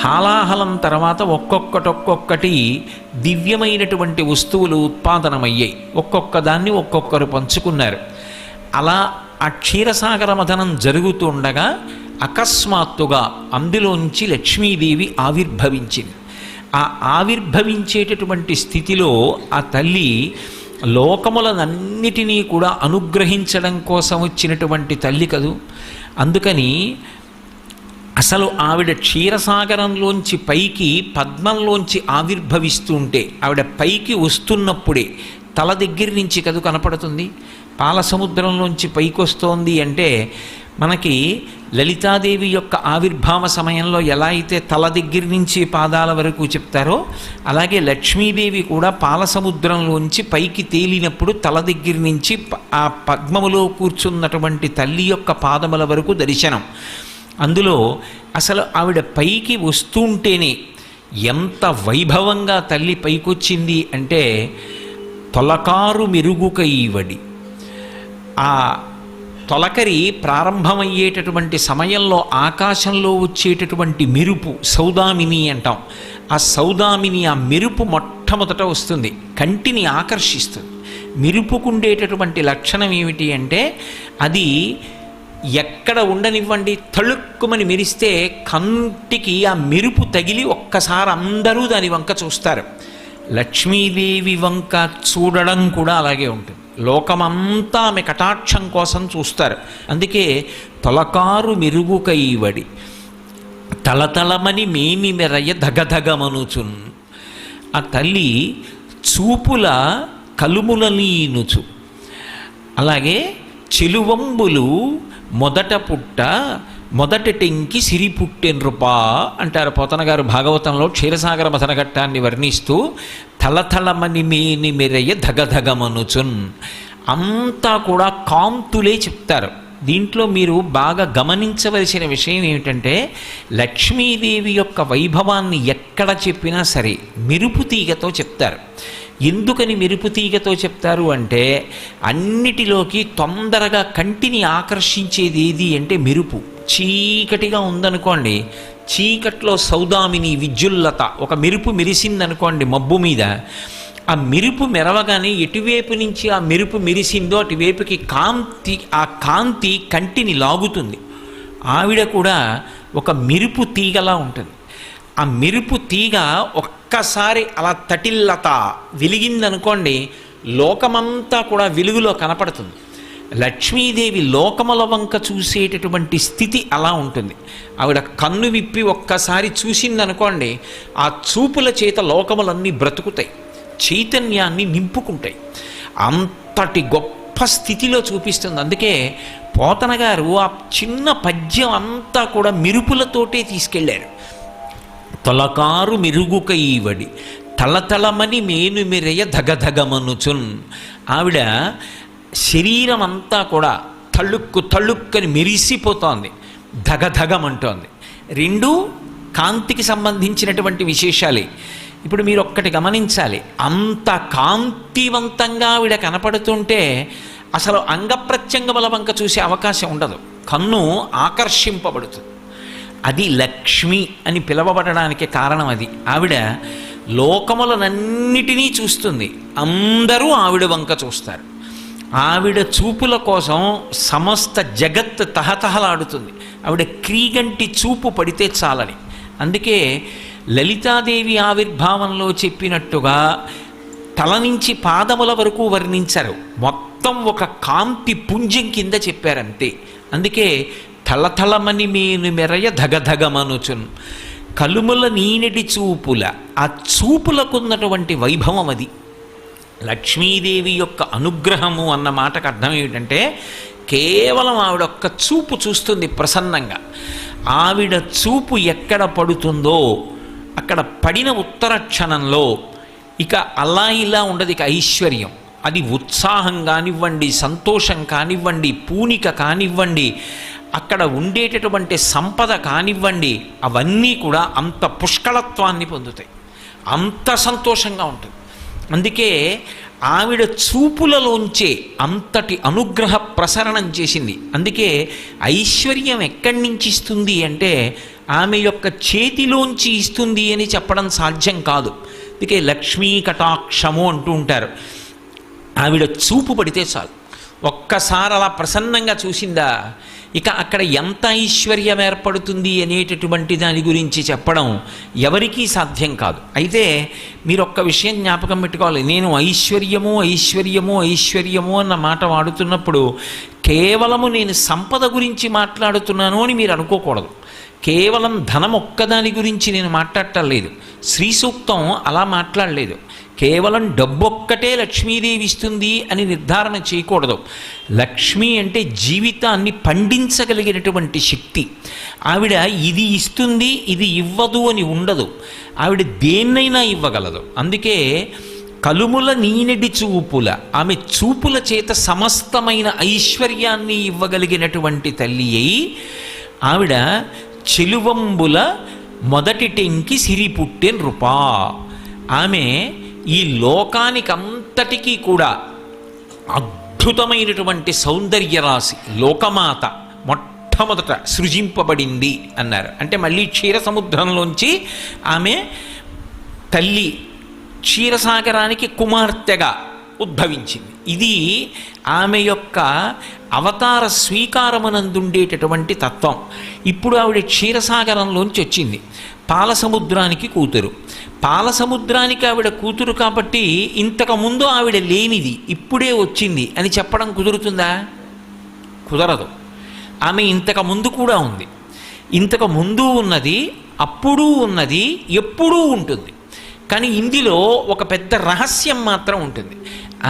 హాలాహలం తర్వాత ఒక్కొక్కటి దివ్యమైనటువంటి వస్తువులు ఉత్పాదనమయ్యాయి. ఒక్కొక్క దాన్ని ఒక్కొక్కరు పంచుకున్నారు. అలా ఆ క్షీరసాగర మథనం జరుగుతుండగా అకస్మాత్తుగా అందులోంచి లక్ష్మీదేవి ఆవిర్భవించింది. ఆ ఆవిర్భవించేటటువంటి స్థితిలో ఆ తల్లి లోకములనన్నిటినీ కూడా అనుగ్రహించడం కోసం వచ్చినటువంటి తల్లి కదూ. అందుకని అసలు ఆవిడ క్షీరసాగరంలోంచి పైకి పద్మంలోంచి ఆవిర్భవిస్తుంటే ఆవిడ పైకి వస్తున్నప్పుడే తల దగ్గర నుంచి కదు కనపడుతుంది. పాల సముద్రంలోంచి పైకి వస్తోంది అంటే మనకి లలితాదేవి యొక్క ఆవిర్భావ సమయంలో ఎలా అయితే తల దగ్గర నుంచి పాదాల వరకు చెప్తారో అలాగే లక్ష్మీదేవి కూడా పాల సముద్రంలోంచి పైకి తేలినప్పుడు తల దగ్గర నుంచి ఆ పద్మములో కూర్చున్నటువంటి తల్లి యొక్క పాదముల వరకు దర్శనం. అందులో అసలు ఆవిడ పైకి వస్తుంటేనే ఎంత వైభవంగా తల్లి పైకొచ్చింది అంటే తొలకారు మెరుగుకైవడి. ఆ తొలకరి ప్రారంభమయ్యేటటువంటి సమయంలో ఆకాశంలో వచ్చేటటువంటి మెరుపు సౌదామిని అంటాం. ఆ సౌదామిని ఆ మెరుపు మొట్టమొదట వస్తుంది, కంటిని ఆకర్షిస్తుంది. మెరుపుకుండేటటువంటి లక్షణం ఏమిటి అంటే అది ఎక్కడ ఉండనివ్వండి, తళుక్కుమని మెరిస్తే కంటికి ఆ మెరుపు తగిలి ఒక్కసారి అందరూ దాని వంక చూస్తారు. లక్ష్మీదేవి వంక చూడడం కూడా అలాగే ఉంటుంది. లోకమంతా ఆమె కటాక్షం కోసం చూస్తారు. అందుకే తొలకారు మెరుగుకైవడి తలతలమని మేమి మెరయ ధగధగమనుచున్. ఆ తల్లి చూపుల కలుముల నీనుచు. అలాగే చెలువంబులు మొదట పుట్ట మొదట టెంకి సిరి పుట్టెన్రుపా అంటారు పోతన గారు భాగవతంలో క్షీరసాగర మథనఘట్టాన్ని వర్ణిస్తూ. తలతలమని మేని మెరయ ధగధగమనుచున్ అంతా కూడా కాంతులే చెప్తారు. దీంట్లో మీరు బాగా గమనించవలసిన విషయం ఏమిటంటే లక్ష్మీదేవి యొక్క వైభవాన్ని ఎక్కడ చెప్పినా సరే మెరుపు తీగతో చెప్తారు. ఎందుకని మెరుపు తీగతో చెప్తారు అంటే అన్నిటిలోకి తొందరగా కంటిని ఆకర్షించేది ఏది అంటే మెరుపు. చీకటిగా ఉందనుకోండి, చీకట్లో సౌదామిని విద్యుల్లత ఒక మెరుపు మెరిసిందనుకోండి మబ్బు మీద, ఆ మెరుపు మెరవగానే ఎటువైపు నుంచి ఆ మెరుపు మెరిసిందో అటువైపుకి ఆ కాంతి కంటిని లాగుతుంది. ఆవిడ కూడా ఒక మెరుపు తీగలా ఉంటుంది. ఆ మెరుపు తీగ ఒక్కసారి అలా తటిల్లత వెలిగిందనుకోండి, లోకమంతా కూడా వెలుగులో కనపడుతుంది. లక్ష్మీదేవి లోకముల వంక చూసేటటువంటి స్థితి అలా ఉంటుంది. ఆవిడ కన్ను విప్పి ఒక్కసారి చూసిందనుకోండి, ఆ చూపుల చేత లోకములన్నీ బ్రతుకుతాయి, చైతన్యాన్ని నింపుకుంటాయి. అంతటి గొప్ప స్థితిలో చూపిస్తుంది. అందుకే పోతన గారు ఆ చిన్న పద్యం అంతా కూడా మెరుపులతోటే తీసుకెళ్ళారు. తొలకారు మెరుగుకైవడి తలతలమని మేను మెరయ ధగధగమనుచున్. ఆవిడ శరీరం అంతా కూడా తళుక్కని మెరిసిపోతోంది, ధగధగమంటోంది. రెండు కాంతికి సంబంధించినటువంటి విశేషాలే. ఇప్పుడు మీరు ఒక్కటి గమనించాలి, అంత కాంతివంతంగా ఆవిడ కనపడుతుంటే అసలు అంగప్రత్యంగముల వంక చూసే అవకాశం ఉండదు, కన్ను ఆకర్షింపబడుతుంది. అది లక్ష్మి అని పిలవబడడానికి కారణం అది. ఆవిడ లోకములనన్నిటినీ చూస్తుంది, అందరూ ఆవిడ వంక చూస్తారు. ఆవిడ చూపుల కోసం సమస్త జగత్ తహతహలాడుతుంది. ఆవిడ క్రీగంటి చూపు పడితే చాలని. అందుకే లలితాదేవి ఆవిర్భావంలో చెప్పినట్టుగా తల నుంచి పాదముల వరకు వర్ణించారు, మొత్తం ఒక కాంతి పుంజం కింద చెప్పారంతే. అందుకే తలతలమని మేను మెరయ ధగధగమనుచున్. కలుముల నీనటి చూపుల, ఆ చూపులకున్నటువంటి వైభవం అది. లక్ష్మీదేవి యొక్క అనుగ్రహము అన్న మాటకు అర్థం ఏమిటంటే కేవలం ఆవిడ ఒక్క చూపు చూస్తుంది ప్రసన్నంగా. ఆవిడ చూపు ఎక్కడ పడుతుందో అక్కడ పడిన ఉత్తర క్షణంలో ఇక అలా ఇలా ఉండదు, ఇక ఐశ్వర్యం. అది ఉత్సాహం కానివ్వండి, సంతోషం కానివ్వండి, పూనిక కానివ్వండి, అక్కడ ఉండేటటువంటి సంపద కానివ్వండి, అవన్నీ కూడా అంత పుష్కళత్వాన్ని పొందుతాయి, అంత సంతోషంగా ఉంటుంది. అందుకే ఆవిడ చూపులలోంచే అంతటి అనుగ్రహ ప్రసరణం చేసింది. అందుకే ఐశ్వర్యం ఎక్కడి నుంచి ఇస్తుంది అంటే ఆమె యొక్క చేతిలోంచి ఇస్తుంది అని చెప్పడం సాధ్యం కాదు. అందుకే లక్ష్మీ కటాక్షము అంటూ ఉంటారు. ఆవిడ చూపు పడితే చాలు, ఒక్కసారి అలా ప్రసన్నంగా చూసిందా, ఇక అక్కడ ఎంత ఐశ్వర్యం ఏర్పడుతుంది అనేటటువంటి దాని గురించి చెప్పడం ఎవరికీ సాధ్యం కాదు. అయితే మీరు ఒక్క విషయం జ్ఞాపకం పెట్టుకోవాలి, నేను ఐశ్వర్యము ఐశ్వర్యము ఐశ్వర్యము అన్న మాట వాడుతున్నప్పుడు కేవలము నేను సంపద గురించి మాట్లాడుతున్నాను అని మీరు అనుకోకూడదు. కేవలం ధనం ఒక్కదాని గురించి నేను మాట్లాడటం లేదు. శ్రీ సూక్తం అలా మాట్లాడలేదు. కేవలం డబ్బొక్కటే లక్ష్మీదేవి ఇస్తుంది అని నిర్ధారణ చేయకూడదు. లక్ష్మి అంటే జీవితాన్ని పండించగలిగినటువంటి శక్తి. ఆవిడ ఇది ఇస్తుంది ఇది ఇవ్వదు అని ఉండదు. ఆవిడ దేన్నైనా ఇవ్వగలదు. అందుకే కలుముల నీనెడి చూపుల, ఆమె చూపుల చేత సమస్తమైన ఐశ్వర్యాన్ని ఇవ్వగలిగినటువంటి తల్లి అయి ఆవిడ చెలువంబుల మొదటి టెంకి సిరి పుట్టె నృపా. ఆమె ఈ లోకానికంతటికీ కూడా అద్భుతమైనటువంటి సౌందర్యరాశి. లోకమాత మొట్టమొదట సృజింపబడింది అన్నారు. అంటే మళ్ళీ క్షీర సముద్రంలోంచి ఆమె తల్లి క్షీరసాగరానికి కుమార్తెగా ఉద్భవించింది. ఇది ఆమె యొక్క అవతార స్వీకారమునందుండేటటువంటి తత్వం. ఇప్పుడు ఆవిడ క్షీరసాగరంలోంచి వచ్చింది, పాలసముద్రానికి కూతురు. పాలసముద్రానికి ఆవిడ కూతురు కాబట్టి ఇంతకుముందు ఆవిడ లేనిది ఇప్పుడే వచ్చింది అని చెప్పడం కుదురుతుందా? కుదరదు. ఆమె ఇంతకుముందు కూడా ఉంది. ఇంతకు ముందు ఉన్నది, అప్పుడు ఉన్నది, ఎప్పుడూ ఉంటుంది. కానీ ఇందులో ఒక పెద్ద రహస్యం మాత్రం ఉంటుంది.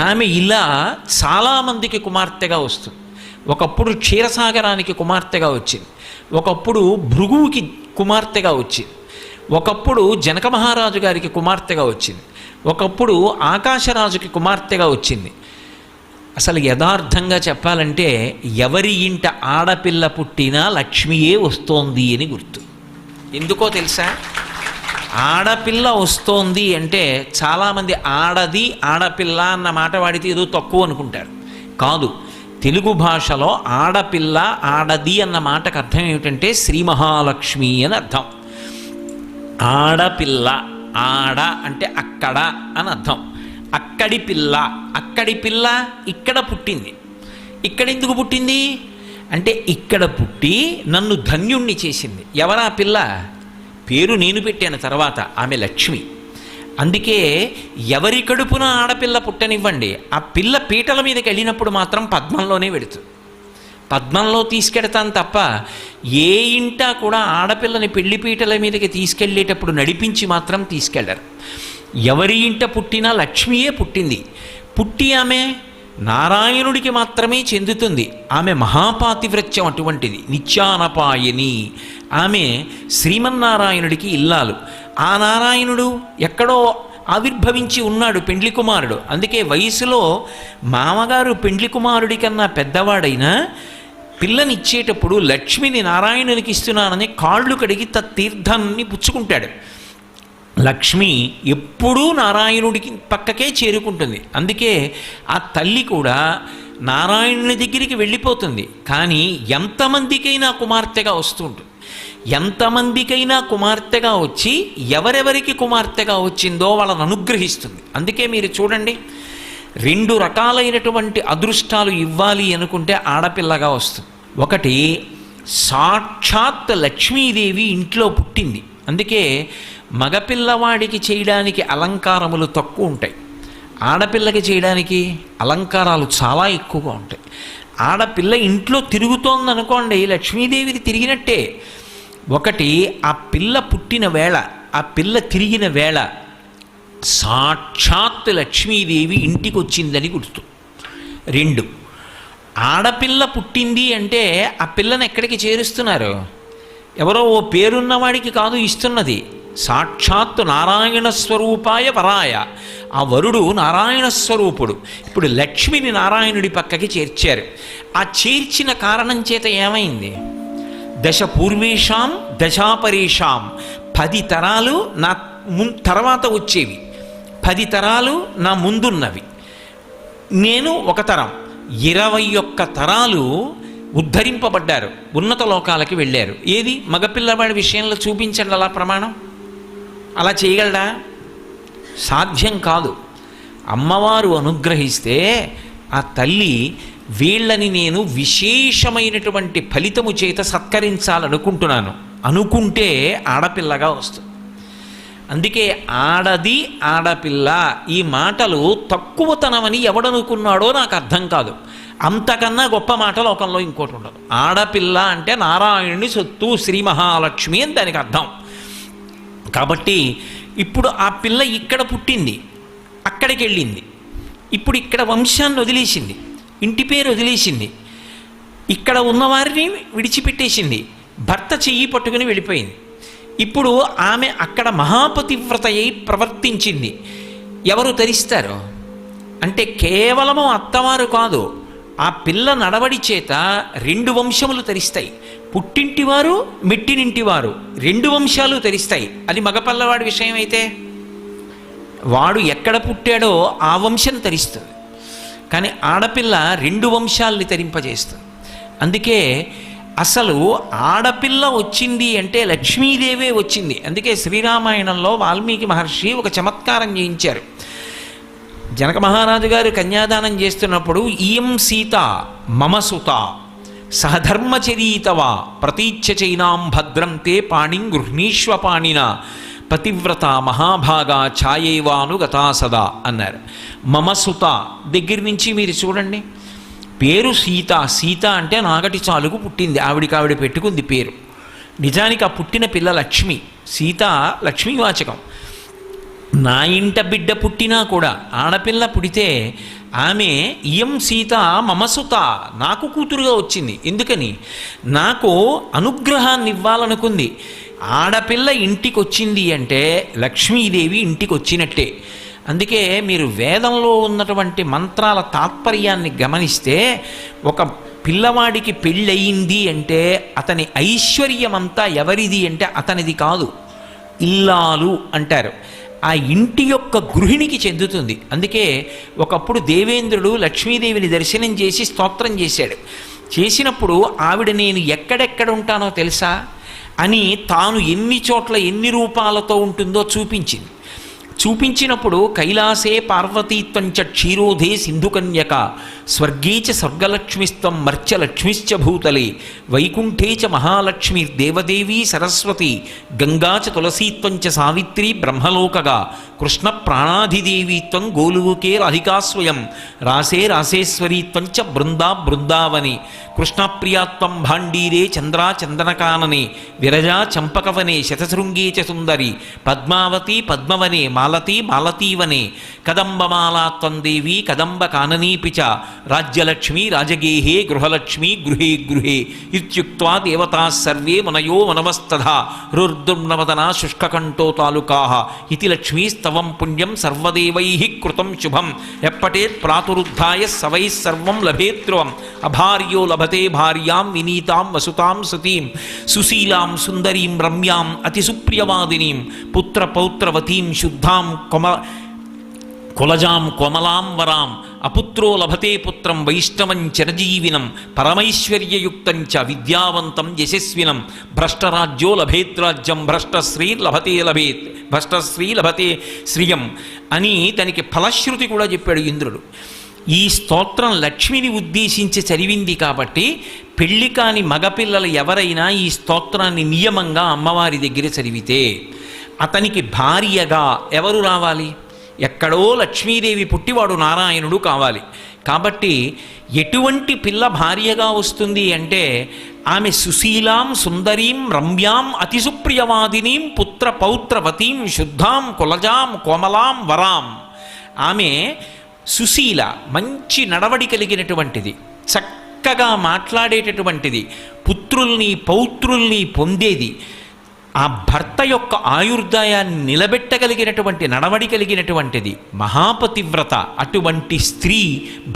ఆమె ఇలా చాలామందికి కుమార్తెగా వస్తుంది. ఒకప్పుడు క్షీరసాగరానికి కుమార్తెగా వచ్చింది, ఒకప్పుడు భృగువుకి కుమార్తెగా వచ్చింది, ఒకప్పుడు జనక మహారాజు గారికి కుమార్తెగా వచ్చింది, ఒకప్పుడు ఆకాశరాజుకి కుమార్తెగా వచ్చింది. అసలు యథార్థంగా చెప్పాలంటే ఎవరి ఇంట ఆడపిల్ల పుట్టినా లక్ష్మియే వస్తోంది అని గుర్తు. ఎందుకో తెలుసా? ఆడపిల్ల వస్తోంది అంటే చాలామంది ఆడది ఆడపిల్ల అన్న మాట వాడితే ఏదో తక్కువ అనుకుంటారు. కాదు, తెలుగు భాషలో ఆడపిల్ల ఆడది అన్న మాటకు అర్థం ఏమిటంటే శ్రీ మహాలక్ష్మి అని అర్థం. ఆడపిల్ల, ఆడ అంటే అక్కడ అని అర్థం. అక్కడి పిల్ల, అక్కడి పిల్ల ఇక్కడ పుట్టింది. ఇక్కడ ఎందుకు పుట్టింది అంటే ఇక్కడ పుట్టి నన్ను ధన్యుణ్ణి చేసింది. ఎవరా పిల్ల? పేరు నేను పెట్టాను తర్వాత, ఆమె లక్ష్మి. అందుకే ఎవరి కడుపున ఆడపిల్ల పుట్టనివ్వండి, ఆ పిల్ల పీటల మీదకి వెళ్ళినప్పుడు మాత్రం పద్మంలోనే వెడుతుంది. పద్మంలో తీసుకెడతాను తప్ప ఏ ఇంటా కూడా ఆడపిల్లని పెళ్లి పీటల మీదకి తీసుకెళ్ళేటప్పుడు నడిపించి మాత్రం తీసుకెళ్లరు. ఎవరి ఇంట పుట్టినా లక్ష్మియే పుట్టింది. పుట్టి ఆమె నారాయణుడికి మాత్రమే చెందుతుంది. ఆమె మహాపాతివ్రత్యం అటువంటిది, నిత్యానపాయని. ఆమె శ్రీమన్నారాయణుడికి ఇల్లాలు. ఆ నారాయణుడు ఎక్కడో ఆవిర్భవించి ఉన్నాడు, పెండ్లి కుమారుడు. అందుకే వయసులో మామగారు పెండ్లి కుమారుడి కన్నా పెద్దవాడైనా పిల్లనిచ్చేటప్పుడు లక్ష్మిని నారాయణునికి ఇస్తున్నానని కాళ్ళు కడిగి తీర్థాన్ని పుచ్చుకుంటాడు. లక్ష్మి ఎప్పుడూ నారాయణుడికి పక్కకే చేరుకుంటుంది. అందుకే ఆ తల్లి కూడా నారాయణుని దగ్గరికి వెళ్ళిపోతుంది. కానీ ఎంతమందికైనా కుమార్తెగా వస్తూ ఉంటుంది. ఎంతమందికైనా కుమార్తెగా వచ్చి ఎవరెవరికి కుమార్తెగా వచ్చిందో వాళ్ళని అనుగ్రహిస్తుంది. అందుకే మీరు చూడండి, 2 రకాలైనటువంటి అదృష్టాలు ఇవ్వాలి అనుకుంటే ఆడపిల్లగా వస్తుంది. ఒకటి, సాక్షాత్ లక్ష్మీదేవి ఇంట్లో పుట్టింది. అందుకే మగపిల్లవాడికి చేయడానికి అలంకారములు తక్కువ ఉంటాయి, ఆడపిల్లకి చేయడానికి అలంకారాలు చాలా ఎక్కువగా ఉంటాయి. ఆడపిల్ల ఇంట్లో తిరుగుతోందనుకోండి, లక్ష్మీదేవిది తిరిగినట్టే. ఒకటి, ఆ పిల్ల పుట్టిన వేళ, ఆ పిల్ల తిరిగిన వేళ సాక్షాత్ లక్ష్మీదేవి ఇంటికి వచ్చిందని గుర్తు. 2, ఆడపిల్ల పుట్టింది అంటే ఆ పిల్లని ఎక్కడికి చేరుస్తున్నారు? ఎవరో ఓ పేరున్నవాడికి కాదు ఇస్తున్నది, సాక్షాత్తు నారాయణ స్వరూపాయ వరాయ. ఆ వరుడు నారాయణ స్వరూపుడు. ఇప్పుడు లక్ష్మిని నారాయణుడి పక్కకి చేర్చారు. ఆ చేర్చిన కారణం చేత ఏమైంది? 10 పూర్వేషాం దశాపరేషాం, 10 తరాలు నా తర్వాత వచ్చేవి, 10 తరాలు నా ముందున్నవి, నేను ఒక తరం, 21 తరాలు ఉద్ధరింపబడ్డారు, ఉన్నత లోకాలకి వెళ్ళారు. ఏది మగపిల్లవాడి విషయంలో చూపించండి అలా ప్రమాణం. అలా చేయగలడా? సాధ్యం కాదు. అమ్మవారు అనుగ్రహిస్తే ఆ తల్లి వీళ్ళని నేను విశేషమైనటువంటి ఫలితము చేత సత్కరించాలనుకుంటున్నాను అనుకుంటే ఆడపిల్లగా వస్తుంది. అందుకే ఆడది ఆడపిల్ల ఈ మాటలు తక్కువతనమని ఎవడనుకున్నాడో నాకు అర్థం కాదు. అంతకన్నా గొప్ప మాట లోకంలో ఇంకోటి ఉండదు. ఆడపిల్ల అంటే నారాయణుని సొత్తు, శ్రీ మహాలక్ష్మి అని దానికి అర్థం. కాబట్టి ఇప్పుడు ఆ పిల్ల ఇక్కడ పుట్టింది, అక్కడికి వెళ్ళింది, ఇప్పుడు ఇక్కడ వంశాన్ని వదిలేసింది, ఇంటి పేరు వదిలేసింది, ఇక్కడ ఉన్నవారిని విడిచిపెట్టేసింది, భర్త చెయ్యి పట్టుకుని వెళ్ళిపోయింది. ఇప్పుడు ఆమె అక్కడ మహాపతివ్రత అయి ప్రవర్తించింది. ఎవరు తరిస్తారు అంటే కేవలము అత్తవారు కాదు, ఆ పిల్ల నడవడి చేత 2 వంశములు తరిస్తాయి. పుట్టింటివారు మెట్టినింటివారు 2 వంశాలు తరిస్తాయి. అది మగపల్లవాడి విషయం అయితే వాడు ఎక్కడ పుట్టాడో ఆ వంశం తరిస్తుంది. కానీ ఆడపిల్ల 2 వంశాలని తరింపజేస్తుంది. అందుకే అసలు ఆడపిల్ల వచ్చింది అంటే లక్ష్మీదేవే వచ్చింది. అందుకే శ్రీరామాయణంలో వాల్మీకి మహర్షి ఒక చమత్కారం చేయించారు. జనక మహారాజు గారు కన్యాదానం చేస్తున్నప్పుడు ఇయం సీత మమ సుత సహధర్మచరీతవా ప్రతీచ్ఛ చైనాం భద్రం తే పాణిం గృహ్ణీష్వ పాణిన పతివ్రత మహాభాగా ఛాయేవాను గతా సదా అన్నారు. మమ సుత దగ్గర నుంచి మీరు చూడండి, పేరు సీత. సీత అంటే నాగటి చాలుకు పుట్టింది, ఆవిడ పెట్టుకుంది పేరు. నిజానికి ఆ పుట్టిన పిల్ల లక్ష్మి. సీత లక్ష్మీవాచకం. నా ఇంట బిడ్డ పుట్టినా కూడా ఆడపిల్ల పుడితే ఆమె ఇయం సీత మమసుత, నాకు కూతురుగా వచ్చింది. ఎందుకని? నాకు అనుగ్రహాన్ని ఇవ్వాలనుకుంది. ఆడపిల్ల ఇంటికి వచ్చింది అంటే లక్ష్మీదేవి ఇంటికి వచ్చినట్టే. అందుకే మీరు వేదంలో ఉన్నటువంటి మంత్రాల తాత్పర్యాన్ని గమనిస్తే ఒక పిల్లవాడికి పెళ్ళయింది అంటే అతని ఐశ్వర్యమంతా ఎవరిది అంటే అతనిది కాదు, ఇల్లాలు అంటారు. ఆ ఇంటి యొక్క గృహిణికి చెందుతుంది. అందుకే ఒకప్పుడు దేవేంద్రుడు లక్ష్మీదేవిని దర్శనం చేసి స్తోత్రం చేశాడు. చేసినప్పుడు ఆవిడ నేను ఎక్కడెక్కడ ఉంటానో తెలుసా అని తాను ఎన్ని చోట్ల ఎన్ని రూపాలతో ఉంటుందో చూపించింది. చూపించినప్పుడు కైలాసే పార్వతీత్వంచ క్షీరోధే సింధుకన్యక స్వర్గే చ స్వర్గలక్ష్మిస్త్వం మర్చలక్ష్మిశ్చ భూతలే వైకుంఠే చ మహాలక్ష్మి దేవదేవీ సరస్వతి గంగా చ తులసీత్వంచ సావిత్రి బ్రహ్మలోకగా కృష్ణ ప్రాణాధిదేవీత్వం గోలువుకే రాధికా స్వయం రాసే రాసేశ్వరీత్వంచ బృందా బృందావని కృష్ణప్రియాత్వం భాండీరే చంద్రా చందనకాననే విరజా చంపకవనే శతశృంగే చ సుందరి పద్మావతి పద్మవనే మాలతీ మాలతీవనే కదంబమాలాత్వం దేవీ కదంబ కాననీపి చ రాజ్యలక్ష్మీ రాజగేహే గృహలక్ష్మీ గృహే గృహే ఇత్యుక్త్వా దేవతా సర్వే మనయో మనవస్తథా రుర్దుర్నవదనా శుష్కకంఠో తాలుకాః ఇతి లక్ష్మీస్తవం పుణ్యం సర్వదేవైః కృతం శుభం ఎప్పటేత్ ప్రాతురుద్ధాయ సవై సర్వం లభేత్రువం అభార్యో లభతే భార్యాం వినీతాం వసుతాం సతీం సుశీలాం సుందరీం రమ్యాం అతిసుప్రియవాదినీం పుత్రపౌత్రవతీం శుద్ధాం కులజాం కోమలాం వరాం అపుత్రో లభతే పుత్రం వైష్ణవం చిరజీవినం పరమైశ్వర్యయుక్తం చ విద్యావంతం యశస్వినం భ్రష్టరాజ్యో లభేద్రాజ్యం భ్రష్టశ్రీ లభతే శ్రియం అని దానికి ఫలశ్రుతి కూడా చెప్పాడు ఇంద్రుడు. ఈ స్తోత్రం లక్ష్మిని ఉద్దేశించి చదివింది కాబట్టి పెళ్లి కాని మగపిల్లలు ఎవరైనా ఈ స్తోత్రాన్ని నియమంగా అమ్మవారి దగ్గర చదివితే అతనికి భార్యగా ఎవరు రావాలి? ఎక్కడో లక్ష్మీదేవి పుట్టివాడు నారాయణుడు కావాలి. కాబట్టి ఎటువంటి పిల్ల భార్యగా వస్తుంది అంటే ఆమె సుశీలాం సుందరీం రమ్యాం అతిసుప్రియవాదినీం పుత్రపౌత్రవతీం శుద్ధాం కులజాం కోమలాం వరాం. ఆమె సుశీల, మంచి నడవడి కలిగినటువంటిది, చక్కగా మాట్లాడేటటువంటిది, పుత్రుల్ని పౌత్రుల్ని పొందేది, ఆ భర్త యొక్క ఆయుర్దాయాన్ని నిలబెట్టగలిగినటువంటి నడవడి కలిగినటువంటిది, మహాపతివ్రత. అటువంటి స్త్రీ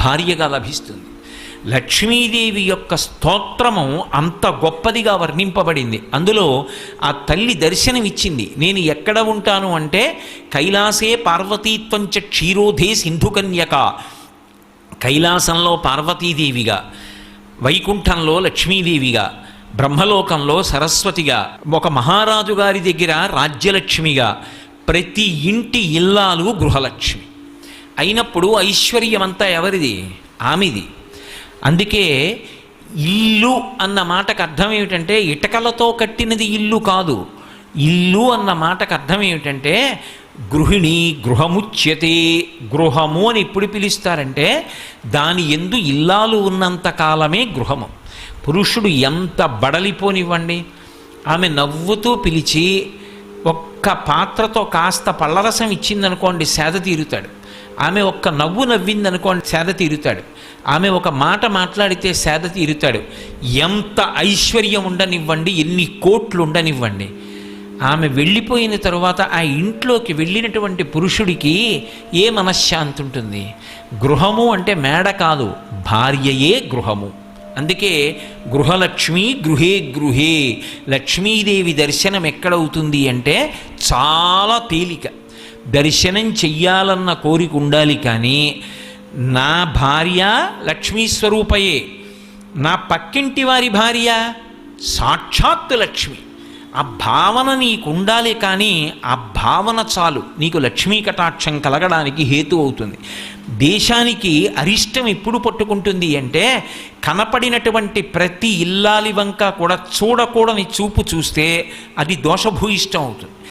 భార్యగా లభిస్తుంది. లక్ష్మీదేవి యొక్క స్తోత్రము అంత గొప్పదిగా వర్ణింపబడింది. అందులో ఆ తల్లి దర్శనమిచ్చింది. నేను ఎక్కడ ఉంటాను అంటే కైలాసే పార్వతీత్వంచ క్షీరోధే సింధుకన్యక, కైలాసంలో పార్వతీదేవిగా, వైకుంఠంలో లక్ష్మీదేవిగా, బ్రహ్మలోకంలో సరస్వతిగా, ఒక మహారాజు గారి దగ్గర రాజ్యలక్ష్మిగా, ప్రతి ఇంటి ఇల్లాలు గృహలక్ష్మి అయినప్పుడు ఐశ్వర్యమంతా ఎవరిది? ఆమెది. అందుకే ఇల్లు అన్న మాటకు అర్థం ఏమిటంటే ఇటకలతో కట్టినది ఇల్లు కాదు. ఇల్లు అన్న మాటకు అర్థం ఏమిటంటే గృహిణి, గృహముచ్యతే. గృహము అని ఎప్పుడు పిలుస్తారంటే దాని యందు ఇల్లాలు ఉన్నంత కాలమే గృహము. పురుషుడు ఎంత బడలిపోనివ్వండి, ఆమె నవ్వుతూ పిలిచి ఒక్క పాత్రతో కాస్త పళ్ళరసం ఇచ్చిందనుకోండి సేద తీరుతాడు. ఆమె ఒక్క నవ్వు నవ్విందనుకోండి సేద తీరుతాడు. ఆమె ఒక మాట మాట్లాడితే సేద తీరుతాడు. ఎంత ఐశ్వర్యం ఉండనివ్వండి, ఎన్ని కోట్లు ఉండనివ్వండి, ఆమె వెళ్ళిపోయిన తరువాత ఆ ఇంట్లోకి వెళ్ళినటువంటి పురుషుడికి ఏ మనశ్శాంతి ఉంటుంది? గృహము అంటే మేడ కాదు, భార్యయే గృహము. అందుకే గృహలక్ష్మి గృహే గృహే. లక్ష్మీదేవి దర్శనం ఎక్కడవుతుంది అంటే చాలా తేలిక. దర్శనం చెయ్యాలన్న కోరిక ఉండాలి, కానీ నా భార్య లక్ష్మీస్వరూపయే, నా పక్కింటి వారి భార్య సాక్షాత్ లక్ష్మి, ఆ భావన నీకు ఉండాలి. కానీ ఆ భావన చాలు నీకు లక్ష్మీ కటాక్షం కలగడానికి హేతు అవుతుంది. దేశానికి అరిష్టం ఎప్పుడు పట్టుకుంటుంది అంటే కనపడినటువంటి ప్రతి ఇల్లాలి వంక కూడా చూడకూడని చూపు చూస్తే అది దోషభూయిష్టం అవుతుంది.